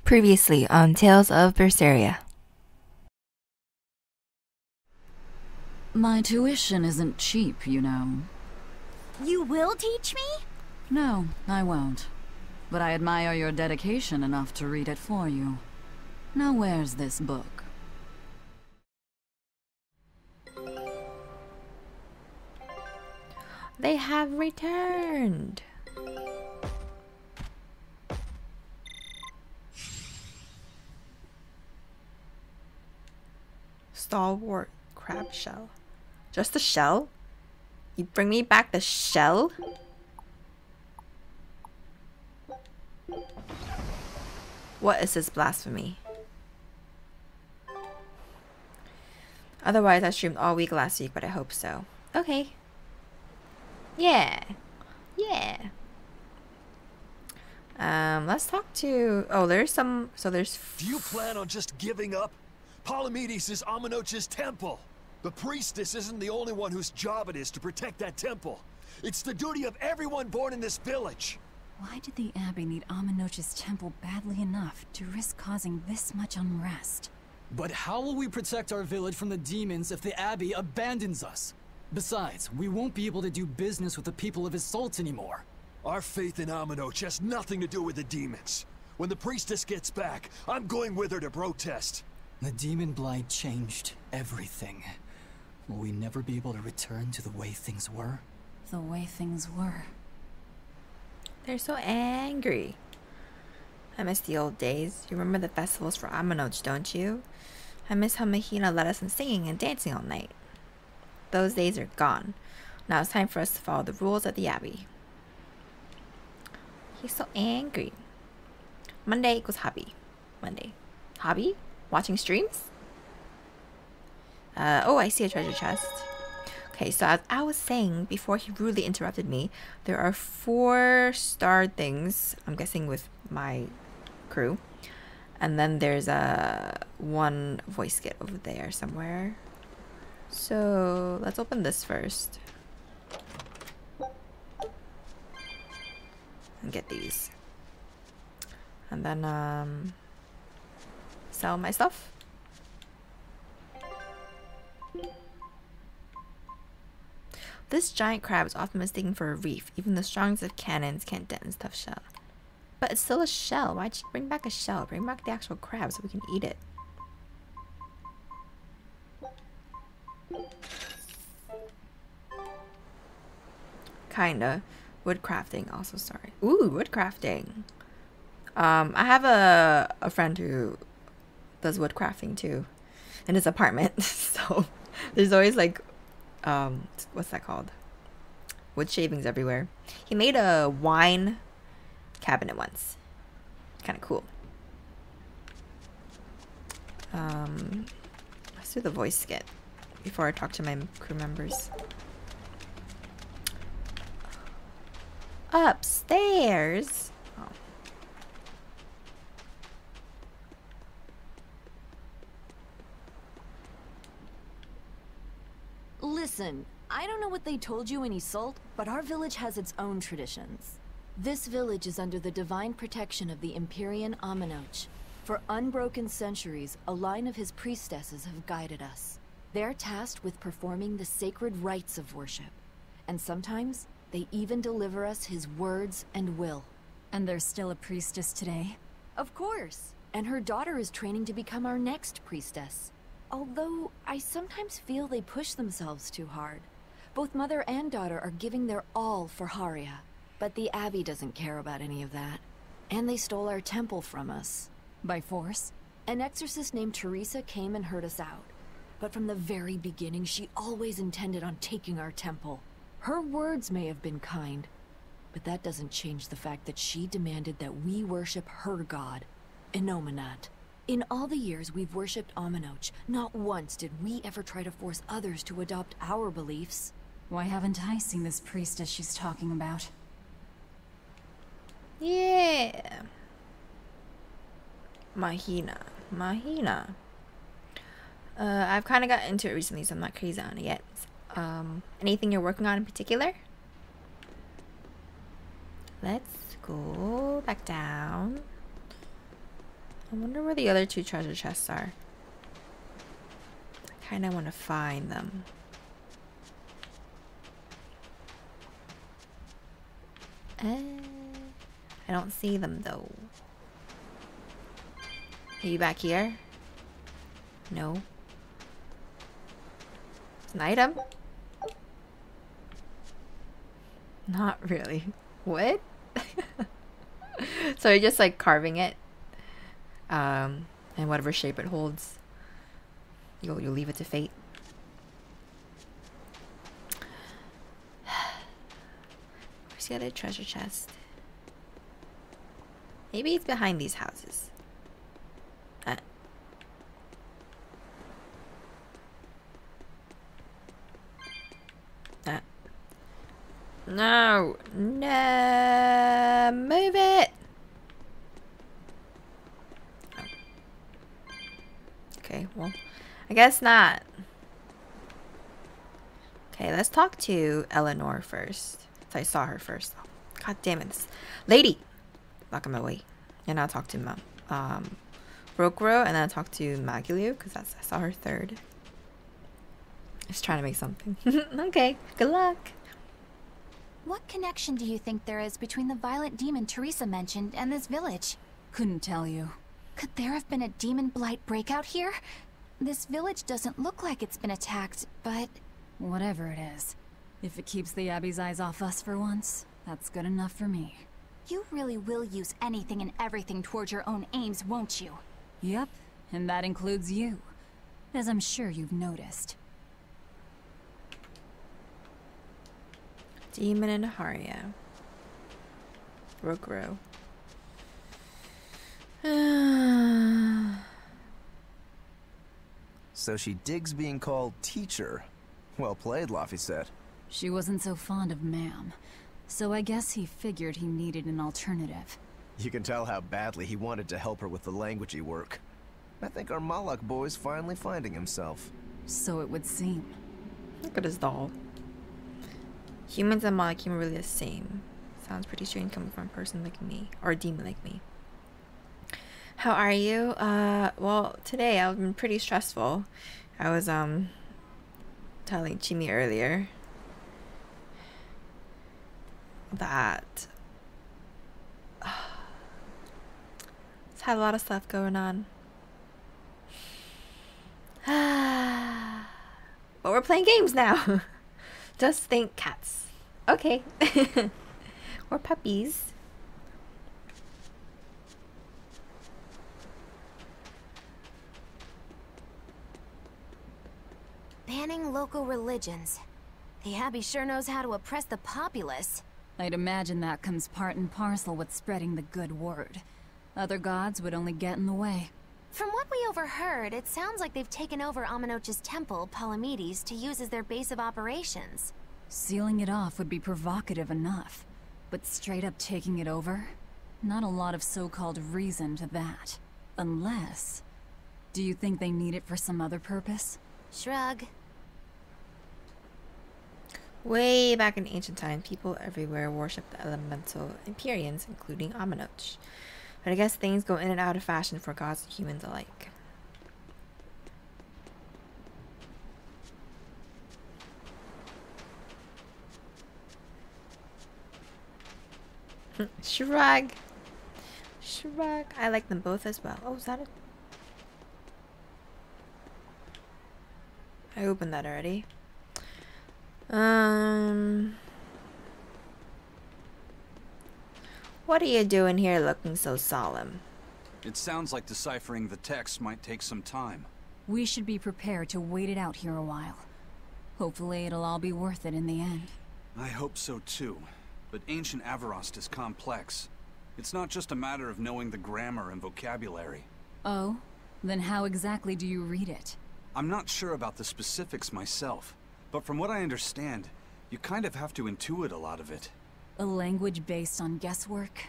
Previously on Tales of Berseria. My tuition isn't cheap, you know. You will teach me? No, I won't. But I admire your dedication enough to read it for you. Now where's this book? They have returned. Stalwart crab shell. Just the shell? You bring me back the shell? What is this blasphemy? Otherwise, I streamed all week last week, but I hope so. Okay. Yeah. Yeah. Let's talk to... Oh, there's some... So there's... Do you plan on just giving up? Palamedes is Amenoch's temple. The priestess isn't the only one whose job it is to protect that temple. It's the duty of everyone born in this village. Why did the Abbey need Amenoch's temple badly enough to risk causing this much unrest? But how will we protect our village from the demons if the Abbey abandons us? Besides, we won't be able to do business with the people of Assault anymore. Our faith in Amenoch has nothing to do with the demons. When the priestess gets back, I'm going with her to protest. The demon blight changed everything. Will we never be able to return to the way things were? The way things were. They're so angry. I miss the old days. You remember the festivals for Amenoch, don't you? I miss how Mahina led us in singing and dancing all night. Those days are gone. Now it's time for us to follow the rules at the Abbey. He's so angry. Monday equals hobby. Monday. Hobby? Watching streams? Oh, I see a treasure chest. Okay, so as I was saying before he rudely interrupted me, there are 4 starred things, I'm guessing with my crew. And then there's one voice kit over there somewhere. So let's open this first. And get these. And then sell my stuff. This giant crab is often mistaken for a reef. Even the strongest of cannons can't dent its tough shell. But it's still a shell. Why'd you bring back a shell? Bring back the actual crab so we can eat it. Kinda. Wood crafting also, sorry. Ooh, wood crafting. I have a friend who does wood crafting too in his apartment. So there's always like what's that called? Wood shavings everywhere. He made a wine cabinet once. Kind of cool. Let's do the voice skit before I talk to my crew members. Upstairs. Oh. Listen, I don't know what they told you in Isolde, but our village has its own traditions. This village is under the divine protection of the Empyrean Amenoch. For unbroken centuries, a line of his priestesses have guided us. They're tasked with performing the sacred rites of worship. And sometimes, they even deliver us his words and will. And there's still a priestess today? Of course. And her daughter is training to become our next priestess. Although, I sometimes feel they push themselves too hard. Both mother and daughter are giving their all for Haria. But the Abbey doesn't care about any of that. And they stole our temple from us. By force? An exorcist named Teresa came and heard us out. But from the very beginning, she always intended on taking our temple. Her words may have been kind, but that doesn't change the fact that she demanded that we worship her god, Enominat. In all the years we've worshipped Amenoch, not once did we ever try to force others to adopt our beliefs. Why haven't I seen this priestess she's talking about? Yeah. Mahina. Mahina. I've kind of got into it recently, so I'm not crazy on it yet. Anything you're working on in particular? Let's go back down. I wonder where the other two treasure chests are. I kind of want to find them. I don't see them though. Are you back here? No. It's an item? Not really. What? So you're just like carving it, and whatever shape it holds, you'll leave it to fate. Where's the other treasure chest? Maybe it's behind these houses. No, no, move it. Oh. Okay, well, I guess not. Okay, let's talk to Eleanor first. So I saw her first. Oh, God damn it, this lady. Blocking my way. And I'll talk to Rokuro, and then I'll talk to Magiliu, because I saw her third. Just trying to make something. Okay, good luck. What connection do you think there is between the violent demon Teresa mentioned and this village? Couldn't tell you. Could there have been a demon blight breakout here? This village doesn't look like it's been attacked, but... Whatever it is. If it keeps the Abbey's eyes off us for once, that's good enough for me. You really will use anything and everything towards your own aims, won't you? Yep, and that includes you. As I'm sure you've noticed. Demon and Haria. Rokuro. So she digs being called teacher. Well played, Laphicet. She wasn't so fond of ma'am, so I guess he figured he needed an alternative. You can tell how badly he wanted to help her with the languagey work. I think our Malak boy's finally finding himself. So it would seem. Look at his doll. Humans and Malachim are really the same. Sounds pretty strange coming from a person like me, or a demon like me. How are you? Well, today I've been pretty stressful. I was telling Chimi earlier that it's had a lot of stuff going on. But we're playing games now. Just think cats. Okay. Or puppies. Banning local religions. The Abbey sure knows how to oppress the populace. I'd imagine that comes part and parcel with spreading the good word. Other gods would only get in the way. From what we overheard, it sounds like they've taken over Amenoch's temple, Palamedes, to use as their base of operations. Sealing it off would be provocative enough, but straight up taking it over? Not a lot of so-called reason to that. Unless... Do you think they need it for some other purpose? Shrug. Way back in ancient times, people everywhere worshipped the elemental Empyreans, including Amenoch. But I guess things go in and out of fashion for gods and humans alike. Shrug. Shrug. I like them both as well. Oh, is that it? I opened that already. What are you doing here looking so solemn? It sounds like deciphering the text might take some time. We should be prepared to wait it out here a while. Hopefully it'll all be worth it in the end. I hope so too. But ancient Avarost is complex. It's not just a matter of knowing the grammar and vocabulary. Oh? Then how exactly do you read it? I'm not sure about the specifics myself, but from what I understand, you kind of have to intuit a lot of it. A language based on guesswork?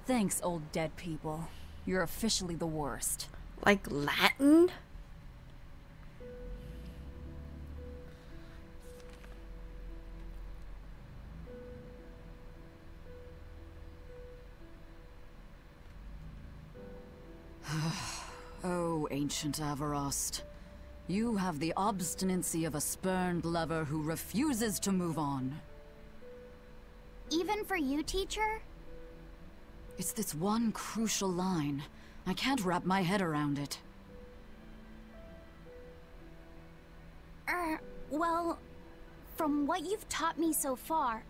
Thanks, old dead people. You're officially the worst. Like Latin? Oh, ancient Avarost. You have the obstinacy of a spurned lover who refuses to move on. Even for you, teacher? It's this one crucial line. I can't wrap my head around it. Well, from what you've taught me so far,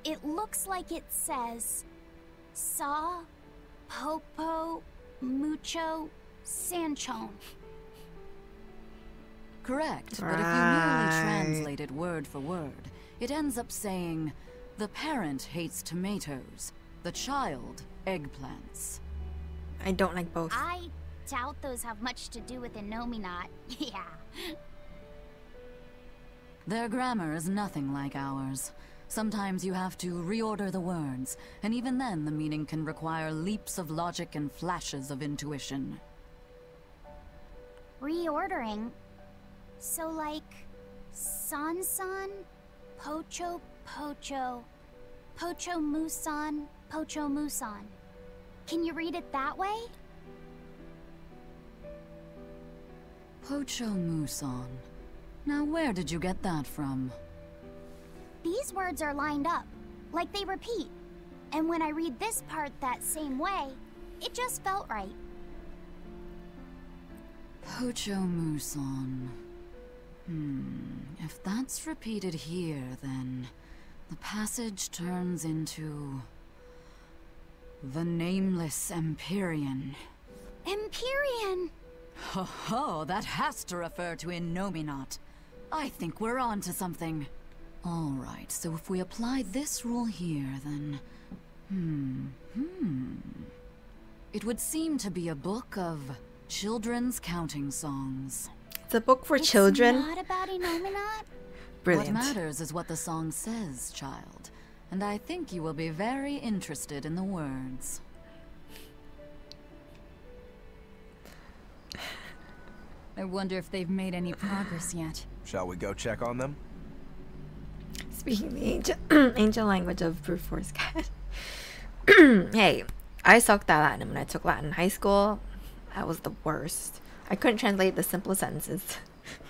it looks like it says... Sa... Popo... Mucho... Sanchon. Correct, but if you merely translate it word for word, it ends up saying, the parent hates tomatoes, the child eggplants. I don't like both. I doubt those have much to do with Innominat. Yeah. Their grammar is nothing like ours. Sometimes you have to reorder the words, and even then the meaning can require leaps of logic and flashes of intuition. Reordering? So like... Sansan? Pochopocho... Pochomusan... Pochomusan. Can you read it that way? Pochomusan. Now where did you get that from? These words are lined up, like they repeat. And when I read this part that same way, it just felt right. Pochomusan. If that's repeated here, then the passage turns into... the Nameless Empyrean. Empyrean! Ho ho, that has to refer to Innominat. I think we're on to something. Alright, so if we apply this rule here, then... It would seem to be a book of children's counting songs. It's a book for children. It's not about Innominat? Brilliant. What matters is what the song says, child. And I think you will be very interested in the words. I wonder if they've made any progress yet. Shall we go check on them? Speaking the ancient language of brute force cat. Hey, I sucked at Latin when I took Latin in high school. That was the worst. I couldn't translate the simplest sentences.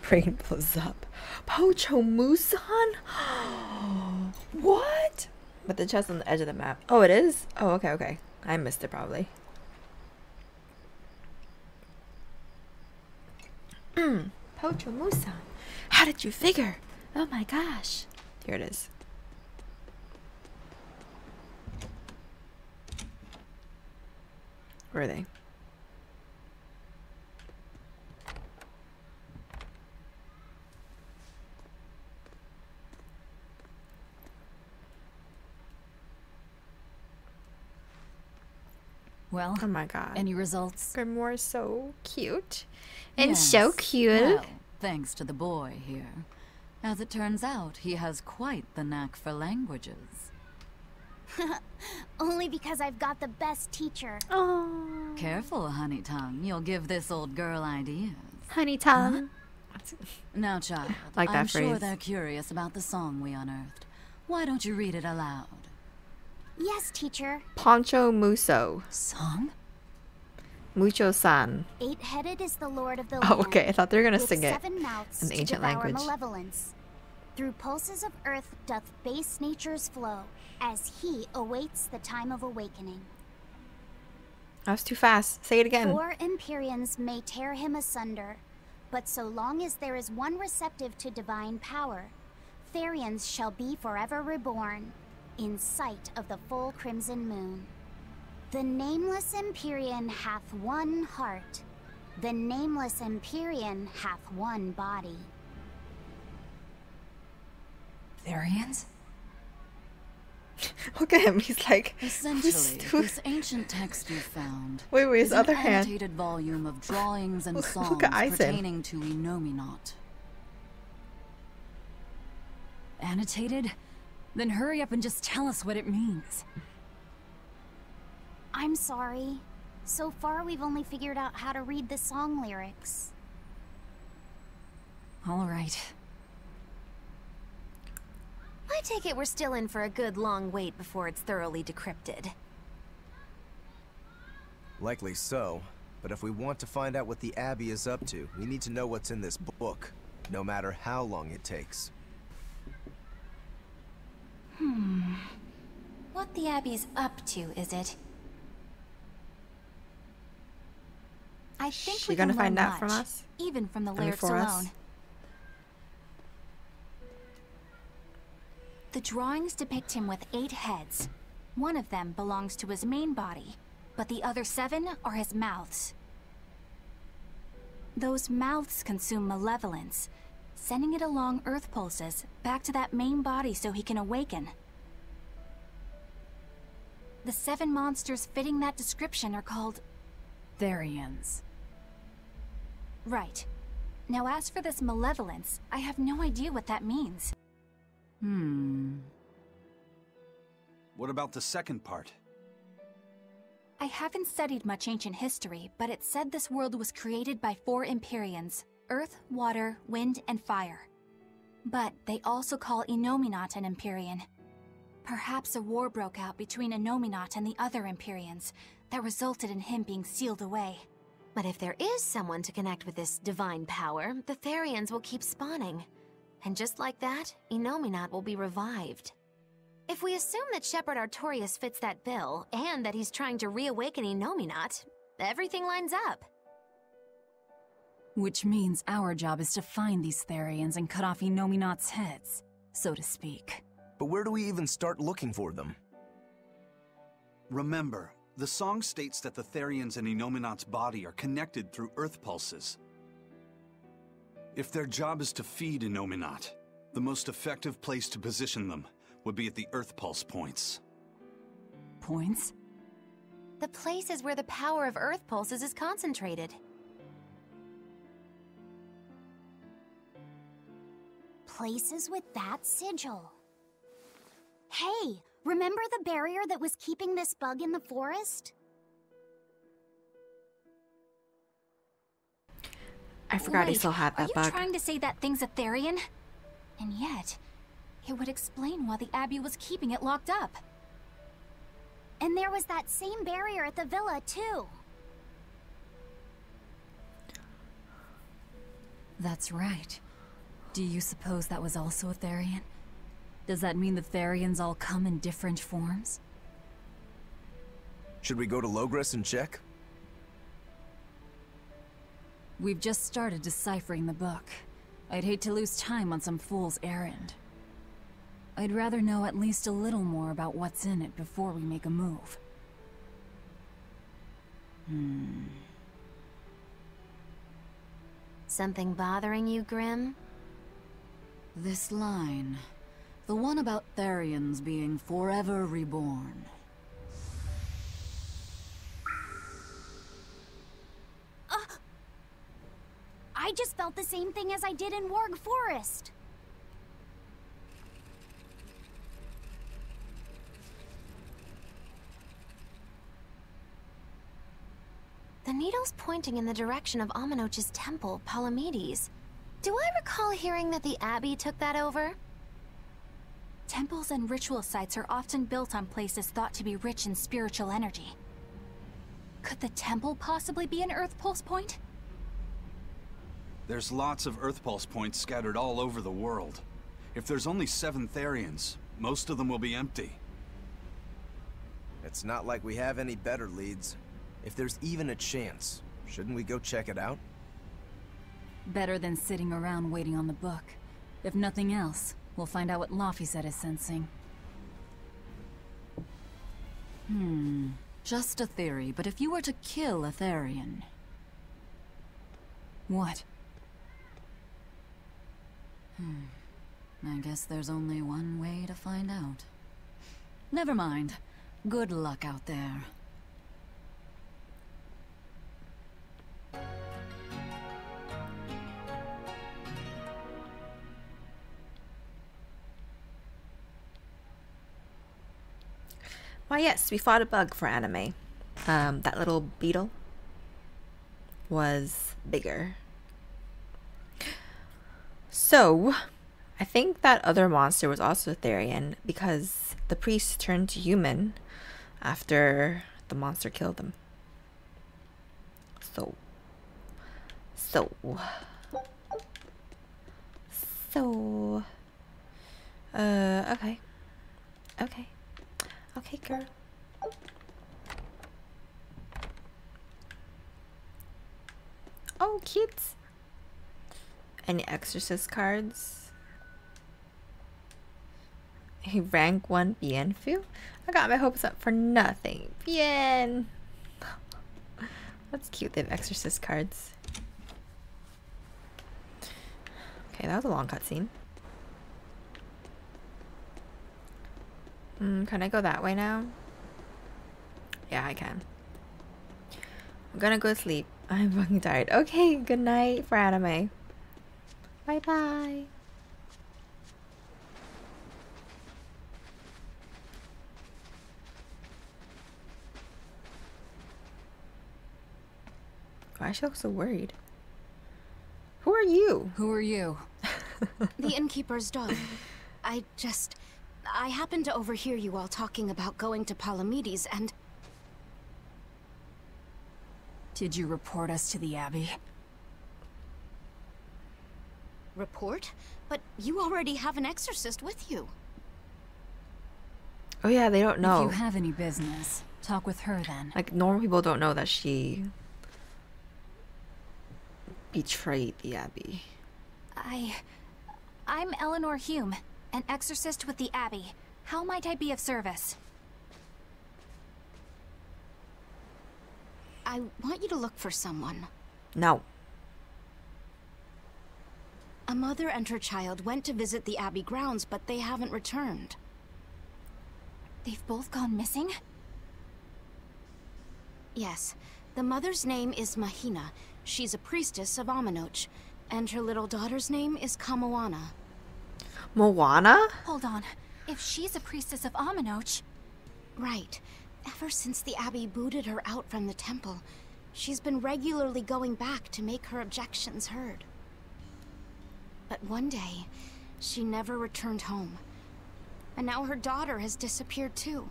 Brain blows up. Pochomusan? What? But the chest on the edge of the map. Oh, it is? Oh, okay, okay. I missed it probably. Pochomusan. How did you figure? Oh my gosh. Here it is. Where are they? Well, Oh my god. any results? Grimoire is so cute. And Yes, so cute. Well, thanks to the boy here. As it turns out, he has quite the knack for languages. Only because I've got the best teacher. Oh, Careful, honey tongue. You'll give this old girl ideas. honey tongue. Now, child, Like that I'm sure phrase. they're curious about the song we unearthed. Why don't you read it aloud? Yes, teacher. Poncho Muso. Song? Mucho san. Eight-headed is the lord of the Oh, land. okay. I thought they were gonna with sing it 7 mouths in the to ancient devour language. malevolence. Through pulses of earth doth base nature's flow, as he awaits the time of awakening. That was too fast. Say it again. 4 Empyreans may tear him asunder, but so long as there is one receptive to divine power, Therians shall be forever reborn, in sight of the full crimson moon. The Nameless Empyrean hath one heart. The Nameless Empyrean hath one body. Therians? Look at him. He's like, Essentially, who's- this ancient text you found Wait, his is an other hand. annotated volume of drawings and Look songs at Eisen. pertaining to Innominat. Annotated? Then hurry up and just tell us what it means. I'm sorry. So far, we've only figured out how to read the song lyrics. All right. I take it we're still in for a good long wait before it's thoroughly decrypted. Likely so. But if we want to find out what the Abbey is up to, we need to know what's in this book, no matter how long it takes. What the Abbey's up to, is it? I think She we gonna can learn find out from much, us? even from the I mean, lyrics for us? alone. The drawings depict him with 8 heads. One of them belongs to his main body, but the other 7 are his mouths. Those mouths consume malevolence, sending it along earth pulses back to that main body so he can awaken. The 7 monsters fitting that description are called... Therians. Right. Now as for this malevolence, I have no idea what that means. What about the second part? I haven't studied much ancient history, but it said this world was created by 4 Empyreans: earth, water, wind, and fire. But they also call Innominat an Empyrean. Perhaps a war broke out between Innominat and the other Empyreans that resulted in him being sealed away. But if there is someone to connect with this divine power, the Therians will keep spawning. And just like that, Innominat will be revived. If we assume that Shepherd Artorius fits that bill, and that he's trying to reawaken Innominat, everything lines up. Which means our job is to find these Therians and cut off Innominat's heads, so to speak. But where do we even start looking for them? Remember, the song states that the Therians and Innominat's body are connected through earth pulses. If their job is to feed Innominat, the most effective place to position them would be at the earth pulse points. Points? The place is where the power of earth pulses is concentrated. Places with that sigil. Hey, remember the barrier that was keeping this bug in the forest? I forgot he Wait, still had that Are bug. you trying to say that thing's a Therian? And yet, it would explain why the Abbey was keeping it locked up. And there was that same barrier at the villa, too. That's right. Do you suppose that was also a Therian? Does that mean the Therians all come in different forms? Should we go to Logres and check? We've just started deciphering the book. I'd hate to lose time on some fool's errand. I'd rather know at least a little more about what's in it before we make a move. Something bothering you, Grim? This line. The one about Therians being forever reborn. I just felt the same thing as I did in Warg Forest. The needle's pointing in the direction of Amenoch's temple, Palamedes. Do I recall hearing that the Abbey took that over? Temples and ritual sites are often built on places thought to be rich in spiritual energy. Could the temple possibly be an Earth Pulse point? There's lots of earth pulse points scattered all over the world. If there's only 7 Therians, most of them will be empty. It's not like we have any better leads. If there's even a chance, shouldn't we go check it out? Better than sitting around waiting on the book. If nothing else, we'll find out what Laphicet is sensing. Just a theory, but if you were to kill a Therian... What? I guess there's only one way to find out. Never mind. Good luck out there. Why yes, we fought a bug for anime. That little beetle was bigger. So, I think that other monster was also Therian because the priest turned human after the monster killed them. So. So. So. Okay. Okay. Okay, girl. Oh, kids. Any exorcist cards? He rank 1 bien feel? I got my hopes up for nothing. Bien. That's cute. They have exorcist cards. Okay, that was a long cutscene. Can I go that way now? Yeah, I can. I'm gonna go to sleep. I'm fucking tired. Okay, good night for anime. Bye bye. Why does she look so worried? Who are you? Who are you? The innkeeper's daughter. I happened to overhear you all talking about going to Palamedes and... Did you report us to the Abbey? Report? But you already have an exorcist with you. Oh yeah, they don't know. If you have any business, talk with her then. Like, normal people don't know that she betrayed the Abbey. I'm Eleanor Hume, an exorcist with the Abbey. How might I be of service? I want you to look for someone. No. A mother and her child went to visit the Abbey grounds, but they haven't returned. They've both gone missing? Yes. The mother's name is Mahina. She's a priestess of Aminoch. And her little daughter's name is Kamoana. Moana? Hold on. If she's a priestess of Aminoch... Right. Ever since the Abbey booted her out from the temple, she's been regularly going back to make her objections heard. But one day, she never returned home. And now her daughter has disappeared too.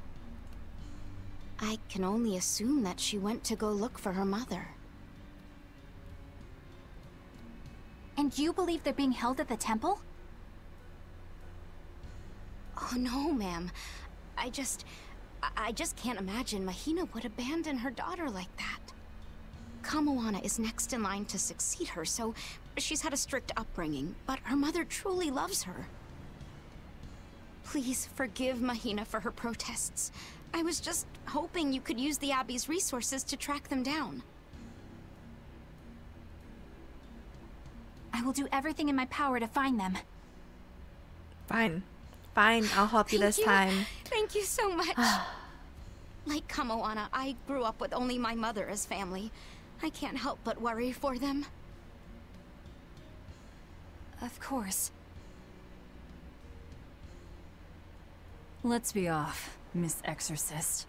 I can only assume that she went to go look for her mother. And you believe they're being held at the temple? Oh no, ma'am. I just can't imagine Mahina would abandon her daughter like that. Kamoana is next in line to succeed her, so she's had a strict upbringing, but her mother truly loves her. Please forgive Mahina for her protests. I was just hoping you could use the Abbey's resources to track them down. I will do everything in my power to find them. Fine. Fine, I'll help you this time. Thank you so much. Like Kamoana, I grew up with only my mother as family. I can't help but worry for them. Of course. Let's be off, Miss Exorcist.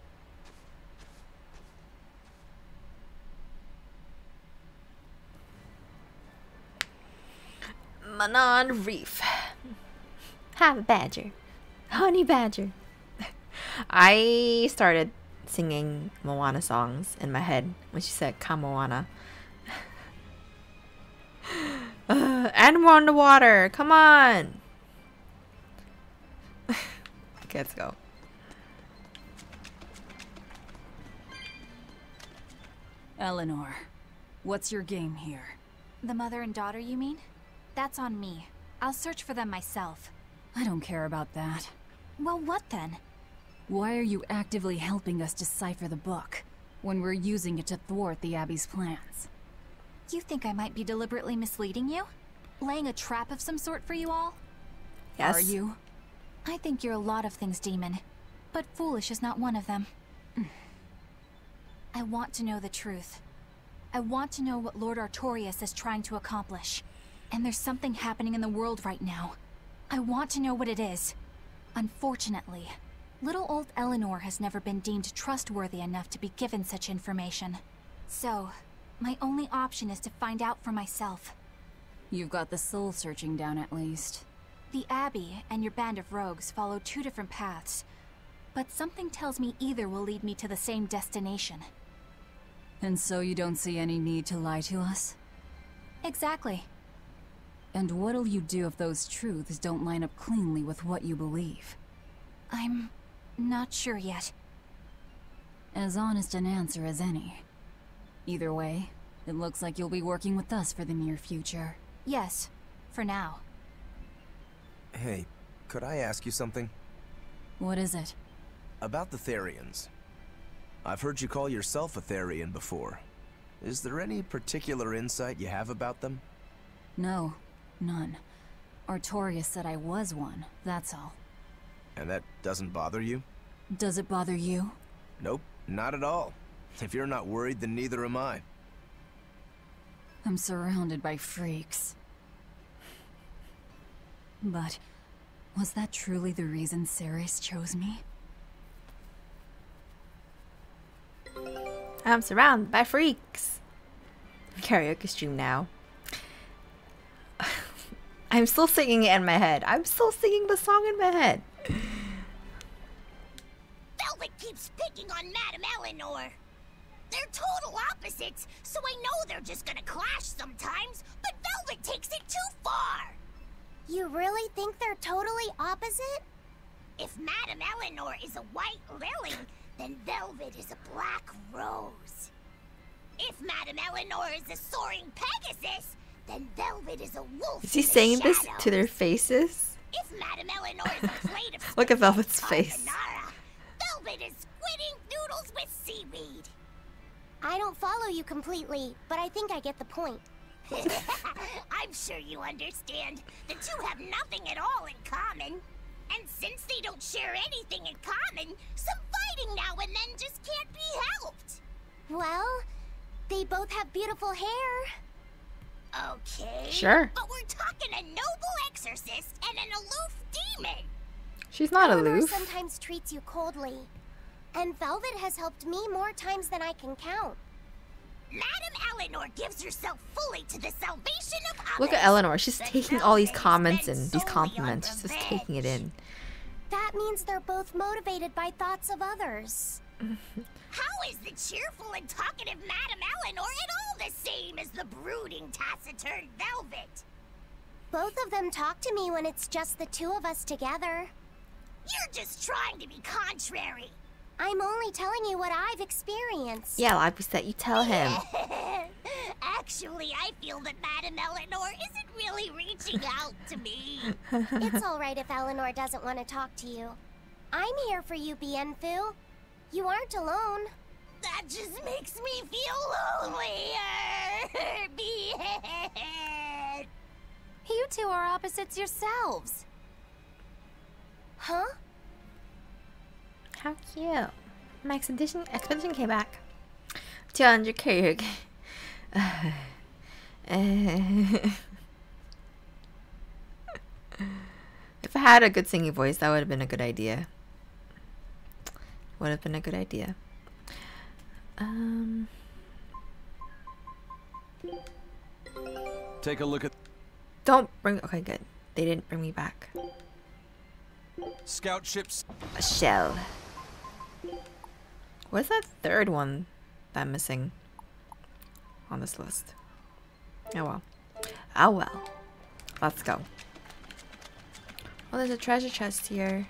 Manon Reef. Have a badger. Honey badger. I started singing Moana songs in my head when she said Kamoana. And we're on the water. Come on. Okay, let's go. Eleanor, what's your game here? The mother and daughter, you mean? That's on me. I'll search for them myself. I don't care about that. Well, what then? Why are you actively helping us decipher the book, when we're using it to thwart the Abbey's plans? You think I might be deliberately misleading you? Laying a trap of some sort for you all? Yes. Are you? I think you're a lot of things, Demon. But foolish is not one of them. I want to know the truth. I want to know what Lord Artorias is trying to accomplish. And there's something happening in the world right now. I want to know what it is. Unfortunately, little old Eleanor has never been deemed trustworthy enough to be given such information. So, my only option is to find out for myself. You've got the soul searching down at least. The Abbey and your band of rogues follow two different paths, but something tells me either will lead me to the same destination. And so you don't see any need to lie to us? Exactly. And what'll you do if those truths don't line up cleanly with what you believe? I'm not sure yet. As honest an answer as any. Either way, it looks like you'll be working with us for the near future. Yes, for now. Hey, could I ask you something? What is it? About the Therians. I've heard you call yourself a Therian before. Is there any particular insight you have about them? No, none. Artorias said I was one, that's all. And that doesn't bother you? Does it bother you? Nope, not at all. If you're not worried, then neither am I. I'm surrounded by freaks. But was that truly the reason Ceres chose me? I'm surrounded by freaks. Karaoke stream now. I'm still singing it in my head. I'm still singing the song in my head. Velvet keeps picking on Madame Eleanor. They're total opposites, so I know they're just gonna clash sometimes, but Velvet takes it too far. You really think they're totally opposite? If Madame Eleanor is a white lily, then Velvet is a black rose. If Madame Eleanor is a soaring Pegasus, then Velvet is a wolf. Is he saying this to their faces? If Madame Eleanor is a plate of Look at Velvet's face. carbonara, Velvet is squidding noodles with seaweed. I don't follow you completely, but I think I get the point. I'm sure you understand. The two have nothing at all in common. And since they don't share anything in common, some fighting now and then just can't be helped. Well, they both have beautiful hair. Okay. Sure. But we're talking a noble exorcist and an aloof demon. She's not Eleanor aloof. sometimes treats you coldly. And Velvet has helped me more times than I can count. Madame Eleanor gives herself fully to the salvation of others. Look at Eleanor. She's But taking all these Velvet comments spends and these solely compliments. on She's just taking it in. That means they're both motivated by thoughts of others. How is the cheerful and talkative Madame Eleanor at all the same as the brooding, taciturn Velvet? Both of them talk to me when it's just the two of us together. You're just trying to be contrary. I'm only telling you what I've experienced. Yeah, like we said, you tell him. Actually, I feel that Madame Eleanor isn't really reaching out to me. It's alright if Eleanor doesn't want to talk to you. I'm here for you, Bienfu. You aren't alone. That just makes me feel lonelier. You two are opposites yourselves. Huh? How cute. My expedition came back. 200 karaoke. If I had a good singing voice, that would have been a good idea. Would have been a good idea. Take a look at... Don't bring... Okay, good. They didn't bring me back. Scout ships. A shell. What's that third one that I'm missing on this list? Oh well. Oh well. Let's go. Oh, there's a treasure chest here.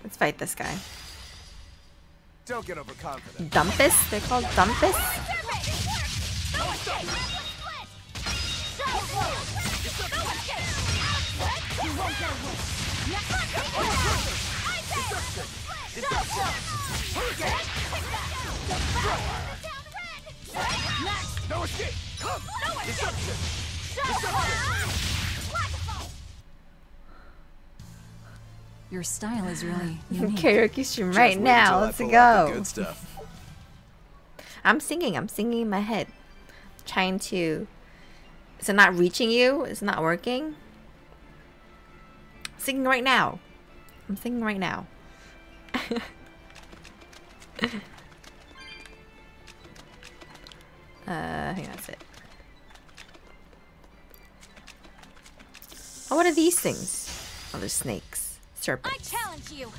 Let's fight this guy. Don't get overconfident. Dumpus? They're called Dumpus? No escape! Come! Deception! Your style is really unique. Karaoke stream Just right wait now. until I Let's pull out the go. good stuff. I'm singing in my head. Trying to... Is it not reaching you? Is it not working? Singing right now. I'm singing right now. I think that's it. Oh, what are these things? Oh, they're snakes. serpent. I challenge you.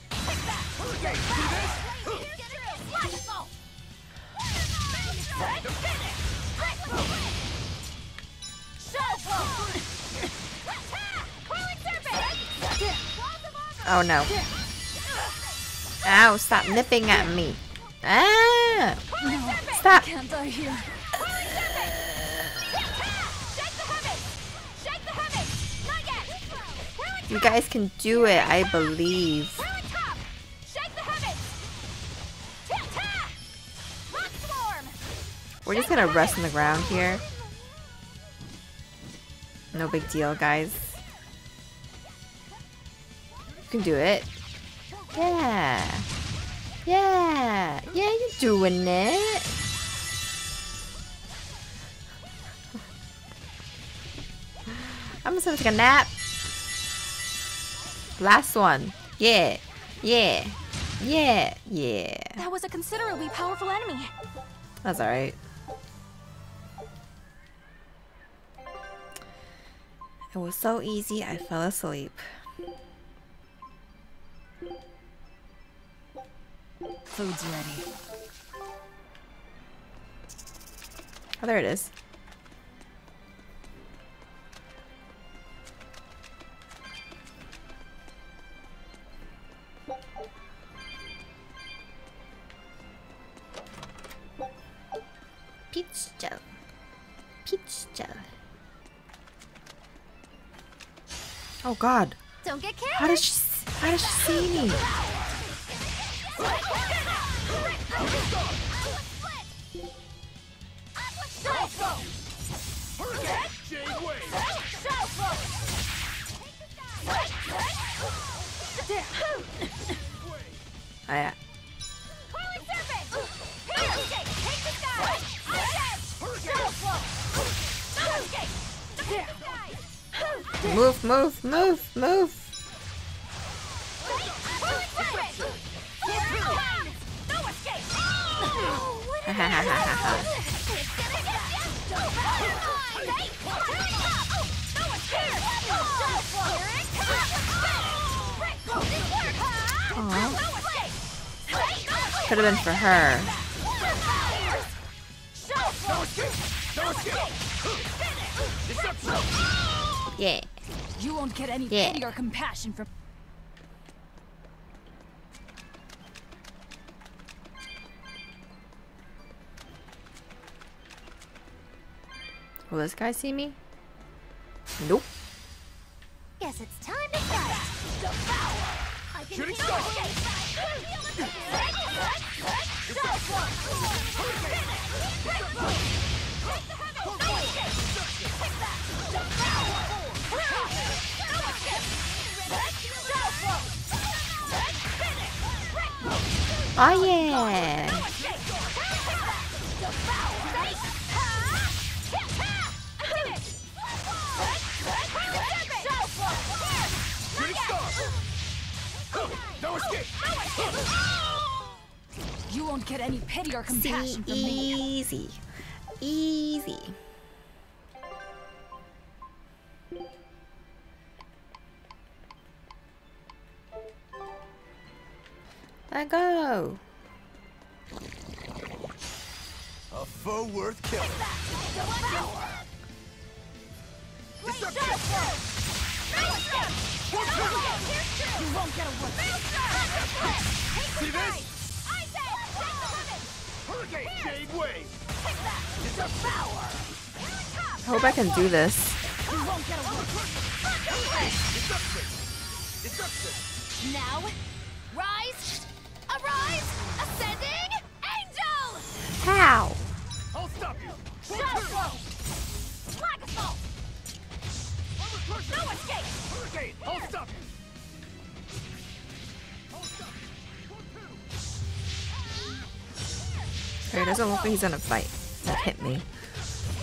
Oh no. Ow, stop nipping at me. Ah! Stop! Can't die here. You guys can do it, I believe. We're just gonna rest on the ground here. No big deal, guys. You can do it. Yeah. Yeah. Yeah, you're doing it. I'm just gonna take a nap. Last one. Yeah. Yeah. Yeah. Yeah. That was a considerably powerful enemy. That's alright. It was so easy, I fell asleep. Food's ready. Oh, there it is. Peach gel. Peach gel. Oh God. Don't get careless. How did she see me? Oh yeah. Move, move, move, move. Could have been for her. Yeah. You won't get any pity or compassion from. Will this guy see me? Nope. Guess it's time to fight. Devour. I can Shooting feel star. Oh yeah. No escape. You won't get any pity or compassion from me. Easy. Easy. Let go. A foe worth killing. You won't get away. See this? Hurricane Shade Wave. I hope I can do this. You won't get away. Now, rise, arise, ascending, angel! How? I'll stop you. Flag assault! No escape! Hurricane, I'll stop you. Okay, it doesn't look like he's gonna fight. That hit me.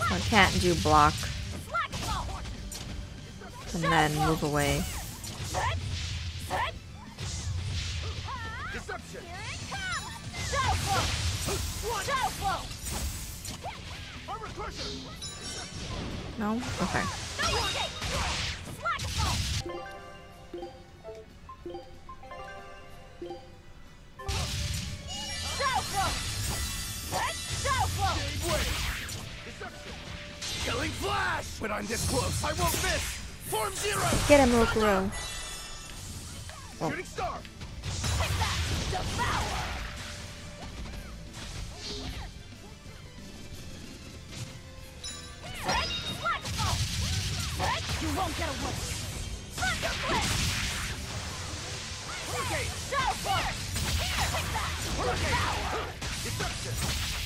So I can't do block. And then move away. Deception. No? Okay. But I'm this close. I won't miss. Form 0. Get him, Rokuro. Oh. Shooting star. Take that! Devour! You won't get away! Thunder Blitz! Hurricane! Shower! Here! Take that! Devour! Deception!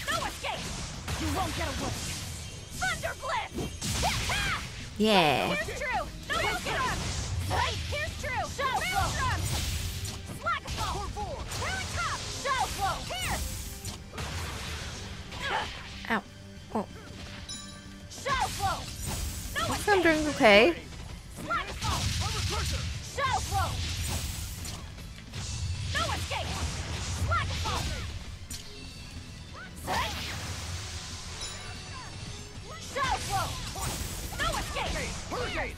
No escape! You won't get away! Thunder Blitz! Yeah. Here's true! No escape! Hey, here's true! Show flow! Slag flow! Here it comes! Show flow! Here! Ow. Oh. Show flow! No escape! I'm doing okay. Slag flow! Show flow! No escape! Slag flow! Show flow! No escape! Hurricane!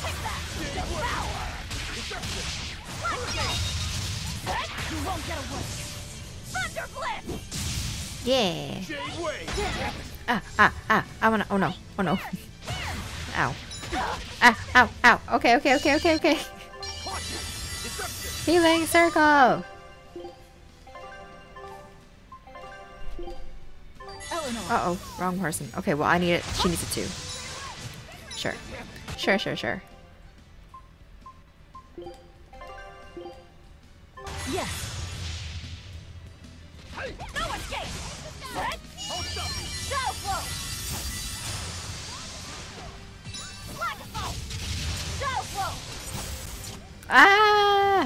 Take that! Devour! Deception! You won't get away! Thunder Blitz! Yeah. Jade Wave! I wanna. Oh no. Oh no. Ow. Ow. Ow. Okay. Deception! Healing circle. Eleanor. Uh oh. Wrong person. Okay. Well, I need it. She needs it too. Sure. Yes. No escape! Show flow! Slag flow! Show flow! Ah.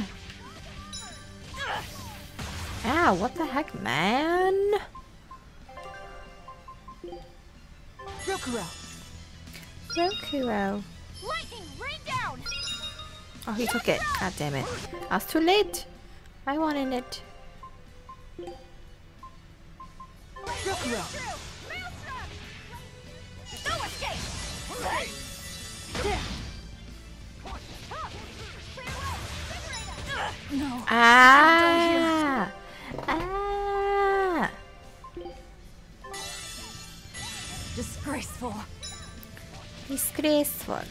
Ow. What the heck, man? Rokuro. Rokuro. Lightning, rain down! Oh, he took it. God damn it. I was too late. I wanted it. Rokuro. No escape! No. Ah. Disgraceful. Disgraceful.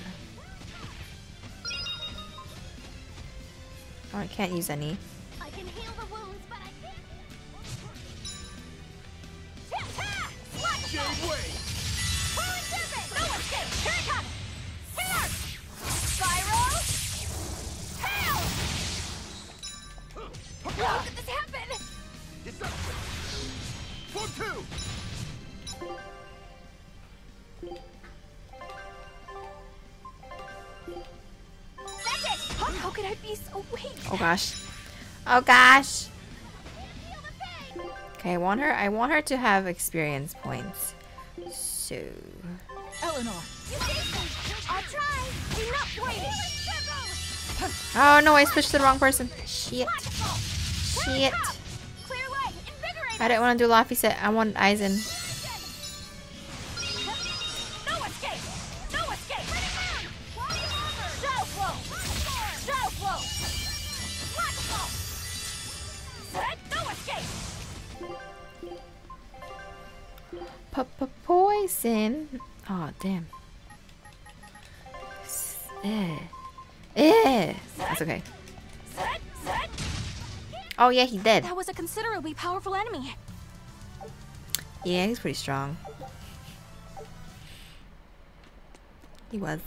Oh, I can't use any. I can heal the wounds, but I can't. Jade Wave! No escape! Here it comes! Here! Spiral! Hail! How did this happen? Deception! Form 2! That's it! How could I be so weak? Oh gosh. Oh gosh. Okay, I want her to have experience points. So Eleanor. I'll try! Enough waiting! oh no, I switched to the wrong person. Shit. Shit. Clear way! Invigorate! I didn't want to do Laffy set. I want Aizen. No escape! No escape! Show flow! Show flow! Black flow! No escape! Poison. Oh damn. That's okay. Oh yeah, he did. That was a considerably powerful enemy. Yeah, he's pretty strong. He was.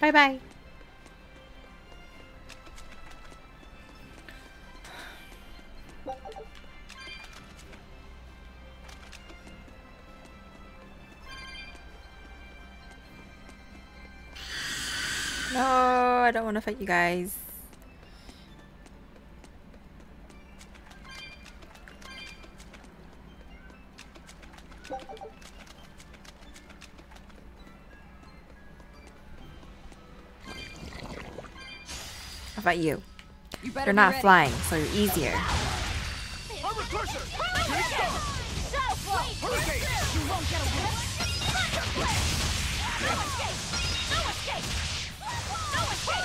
Bye-bye. No, I don't want to fight you guys. about you? You better You're be not ready. flying, so you're easier. Armor crusher! Here it goes! Hurricane! You won't get away! No escape! No escape! No escape!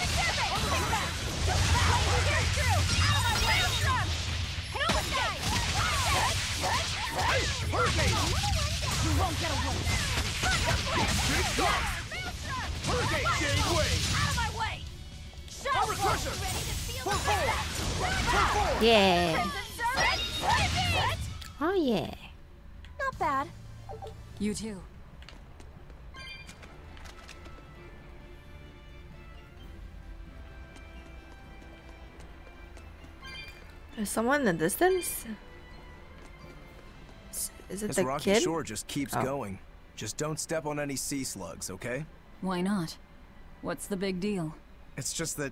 Out of my way! No escape! Hey! Hurricane! You won't get away! Big dog! Hurricane! Getting away! Out of my way! Armor crusher! Pull forward! Pull forward! Yeah. Oh yeah. Not bad. You too. There's someone in the distance? Is it This the rocky kid? shore just keeps Oh. going. Just don't step on any sea slugs, okay? Why not? What's the big deal? It's just that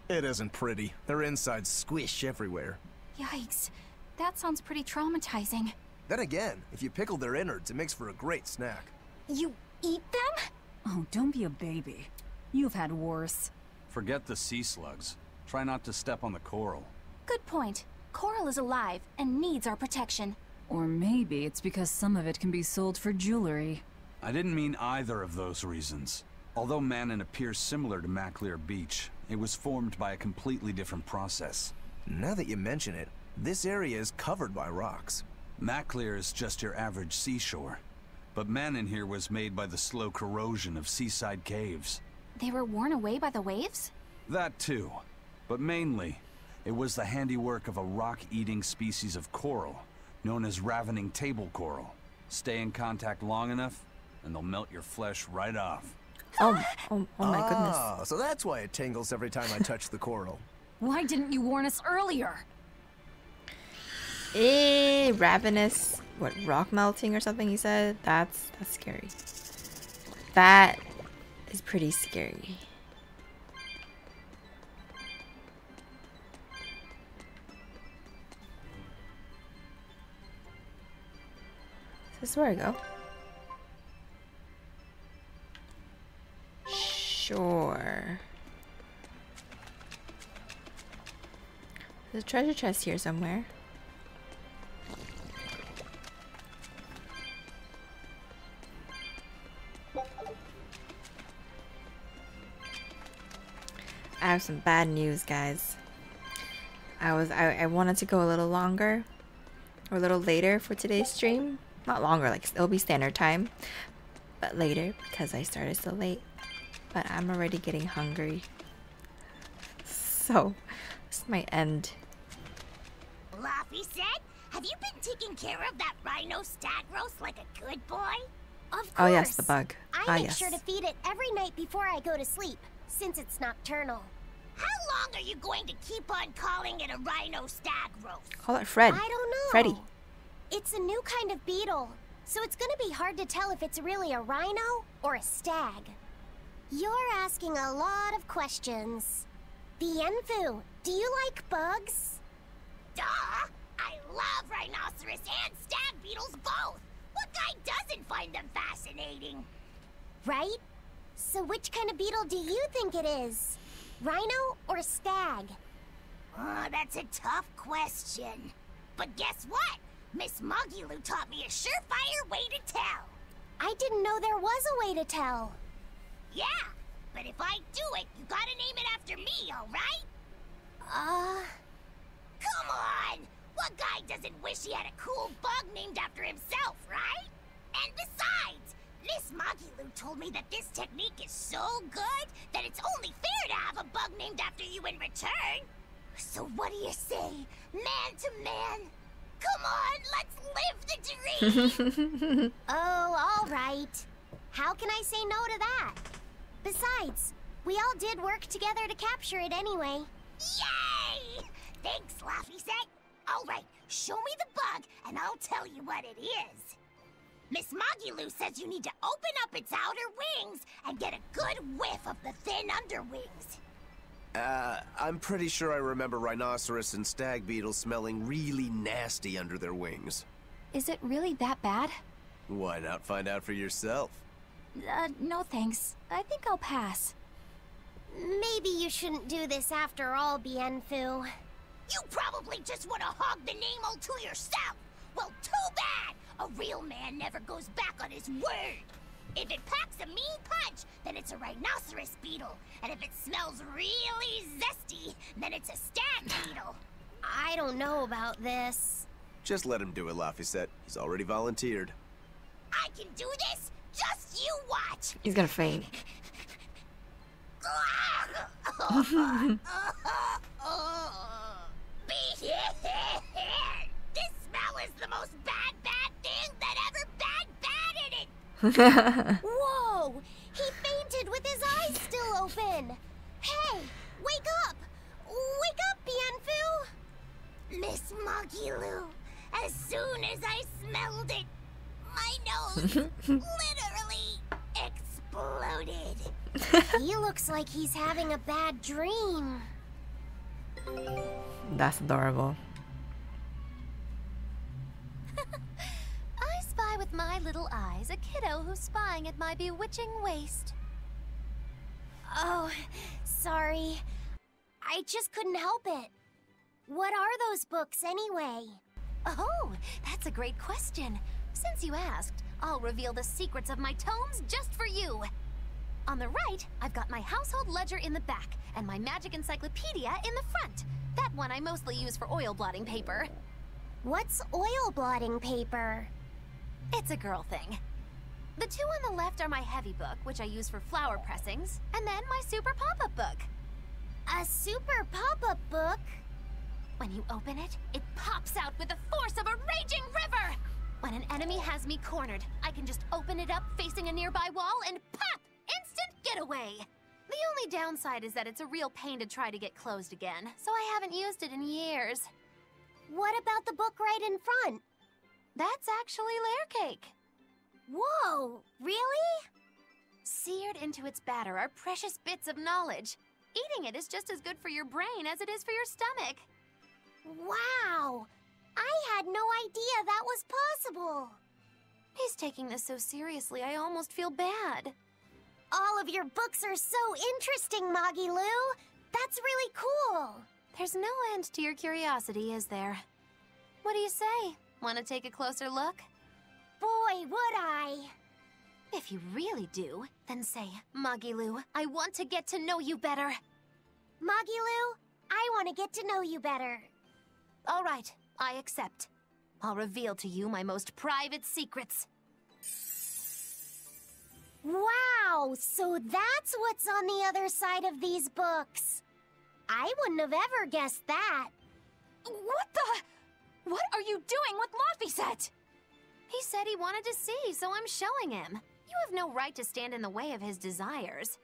it isn't pretty. Their insides squish everywhere. Yikes. That sounds pretty traumatizing. Then again, if you pickle their innards, it makes for a great snack. You eat them? Oh, don't be a baby. You've had worse. Forget the sea slugs. Try not to step on the coral. Good point. Coral is alive and needs our protection. Or maybe it's because some of it can be sold for jewelry. I didn't mean either of those reasons. Although Manon appears similar to Maclear Beach, it was formed by a completely different process. Now that you mention it, this area is covered by rocks. Maclear is just your average seashore. But Manon here was made by the slow corrosion of seaside caves. They were worn away by the waves? That too. But mainly, it was the handiwork of a rock-eating species of coral, known as ravening table coral. Stay in contact long enough, and they'll melt your flesh right off. Oh my goodness. Ah, so that's why it tingles every time I touch the coral. Why didn't you warn us earlier? Ravenous, what, rock melting or something he said? That's scary. That is pretty scary. This is where I go. Sure. There's a treasure chest here somewhere. I have some bad news, guys. I wanted to go a little longer or a little later for today's stream. Not longer, like it'll be standard time, but later because I started so late. But I'm already getting hungry, so this might end. Laffy said, have you been taking care of that rhino stag roast like a good boy? Of course. Oh yes, the bug. I make sure to feed it every night before I go to sleep, since it's nocturnal. How long are you going to keep on calling it a rhino stag roast? Call it Fred. I don't know. Freddy. It's a new kind of beetle, so it's gonna be hard to tell if it's really a rhino or a stag. You're asking a lot of questions. Bienfu, do you like bugs? Duh! I love rhinoceros and stag beetles both! What guy doesn't find them fascinating? Right? So which kind of beetle do you think it is? Rhino or stag? Oh, that's a tough question. But guess what? Miss Mogulu taught me a surefire way to tell. I didn't know there was a way to tell. Yeah, but if I do it, you gotta name it after me, alright? Come on! What guy doesn't wish he had a cool bug named after himself, right? And besides, Miss Mogulu told me that this technique is so good that it's only fair to have a bug named after you in return. So what do you say, man to man? Come on, let's live the dream! Oh, all right. How can I say no to that? Besides, we all did work together to capture it anyway. Yay! Thanks, Laffy Set. All right, show me the bug, and I'll tell you what it is. Miss Mogulu says you need to open up its outer wings and get a good whiff of the thin underwings. I'm pretty sure I remember rhinoceros and stag beetles smelling really nasty under their wings. Is it really that bad? Why not find out for yourself? No thanks. I think I'll pass. Maybe you shouldn't do this after all, Bienfu. You probably just want to hog the name all to yourself. Well, too bad. A real man never goes back on his word. If it packs a mean punch, then it's a rhinoceros beetle. And if it smells really zesty, then it's a stag beetle. I don't know about this. Just let him do it, Laphicet. He's already volunteered. I can do this. Just you watch. He's gonna faint. This smell is the most bad thing that ever batted it. Whoa! He fainted with his eyes still open. Hey, wake up! Wake up, Bienfu! Miss Magilu, as soon as I smelled it, my nose literally exploded. He looks like he's having a bad dream. That's adorable. I spy with my little eyes a kiddo who's spying at my bewitching waist. Oh, sorry. I just couldn't help it. What are those books anyway? Oh, that's a great question. Since you asked, I'll reveal the secrets of my tomes just for you. On the right, I've got my household ledger in the back, and my magic encyclopedia in the front. That one I mostly use for oil blotting paper. What's oil blotting paper? It's a girl thing. The two on the left are my heavy book, which I use for flower pressings, and then my super pop-up book. A super pop-up book? When you open it, it pops out with the force of a raging river! When an enemy has me cornered, I can just open it up facing a nearby wall and pop! Instant getaway! The only downside is that it's a real pain to try to get closed again, so I haven't used it in years. What about the book right in front? That's actually layer cake. Whoa, really? Seared into its batter are precious bits of knowledge. Eating it is just as good for your brain as it is for your stomach. Wow! I had no idea that was possible. He's taking this so seriously, I almost feel bad. All of your books are so interesting, Magilu. That's really cool. There's no end to your curiosity, is there? What do you say? Want to take a closer look? Boy, would I. If you really do, then say, Magilu, I want to get to know you better. Magilu, I want to get to know you better. All right, I accept. I'll reveal to you my most private secrets. Wow, so that's what's on the other side of these books. I wouldn't have ever guessed that. What the? What are you doing with Laphicet? He said he wanted to see, so I'm showing him. You have no right to stand in the way of his desires.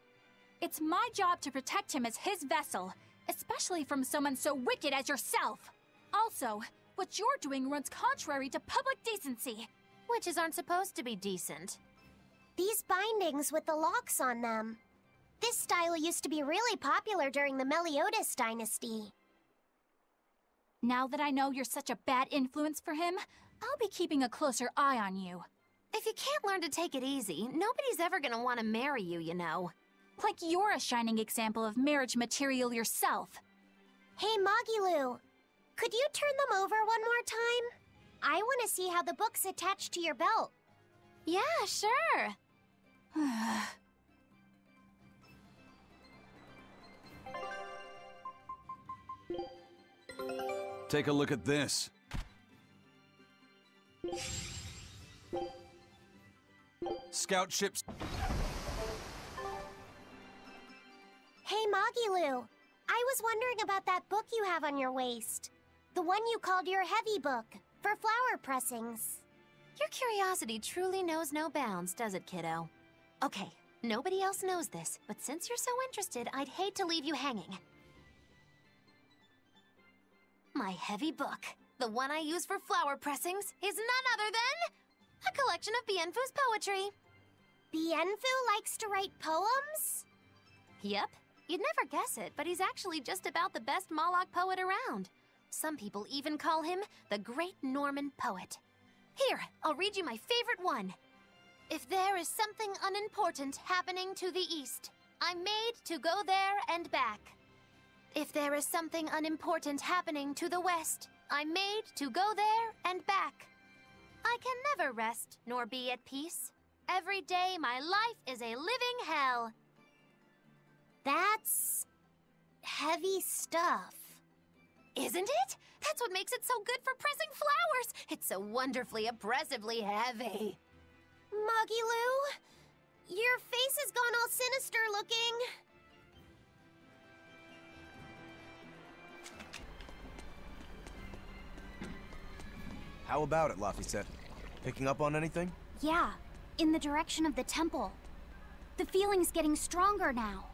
It's my job to protect him as his vessel, especially from someone so wicked as yourself. Also, what you're doing runs contrary to public decency. Witches aren't supposed to be decent. These bindings with the locks on them. This style used to be really popular during the Meliodas dynasty. Now that I know you're such a bad influence for him, I'll be keeping a closer eye on you. If you can't learn to take it easy, nobody's ever gonna want to marry you, you know. Like you're a shining example of marriage material yourself. Hey, Magilu, could you turn them over one more time? I want to see how the book's attached to your belt. Yeah, sure. Take a look at this. Scout ships. Hey, Magilu, I was wondering about that book you have on your waist. The one you called your heavy book, for flower pressings. Your curiosity truly knows no bounds, does it, kiddo? Okay, nobody else knows this, but since you're so interested, I'd hate to leave you hanging. My heavy book, the one I use for flower pressings, is none other than a collection of Bienfu's poetry. Bienfu likes to write poems? Yep, you'd never guess it, but he's actually just about the best Moloch poet around. Some people even call him the Great Norman Poet. Here, I'll read you my favorite one. If there is something unimportant happening to the east, I'm made to go there and back. If there is something unimportant happening to the west, I'm made to go there and back. I can never rest nor be at peace. Every day my life is a living hell. That's heavy stuff. Isn't it? That's what makes it so good for pressing flowers. It's so wonderfully oppressively heavy. Moggy Lou, your face has gone all sinister looking. How about it, Laphicet? Picking up on anything? Yeah, in the direction of the temple. The feeling's getting stronger now.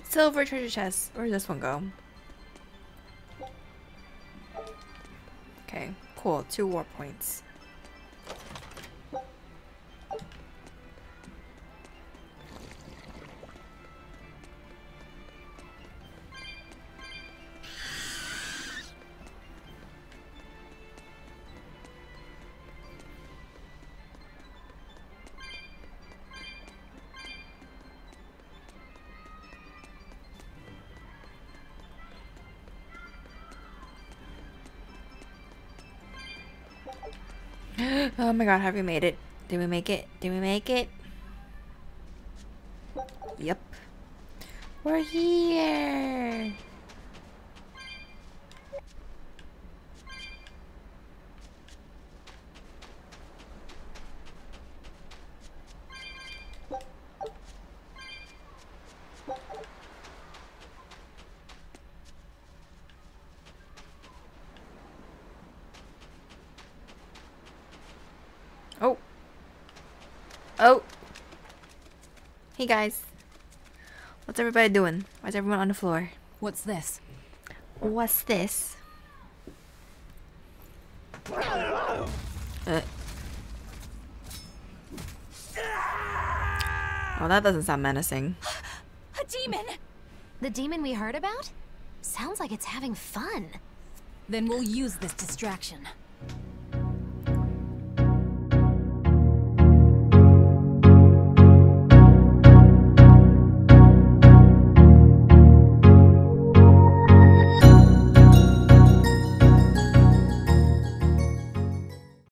Silver treasure chest. Where does this one go? Okay, cool. 2 war points. Oh my god, have we made it? Did we make it? Did we make it? Yep. We're here! Oh. Oh. Hey guys. What's everybody doing? Why is everyone on the floor? What's this? What's this? Oh, that doesn't sound menacing. A demon! The demon we heard about? Sounds like it's having fun. Then we'll use this distraction.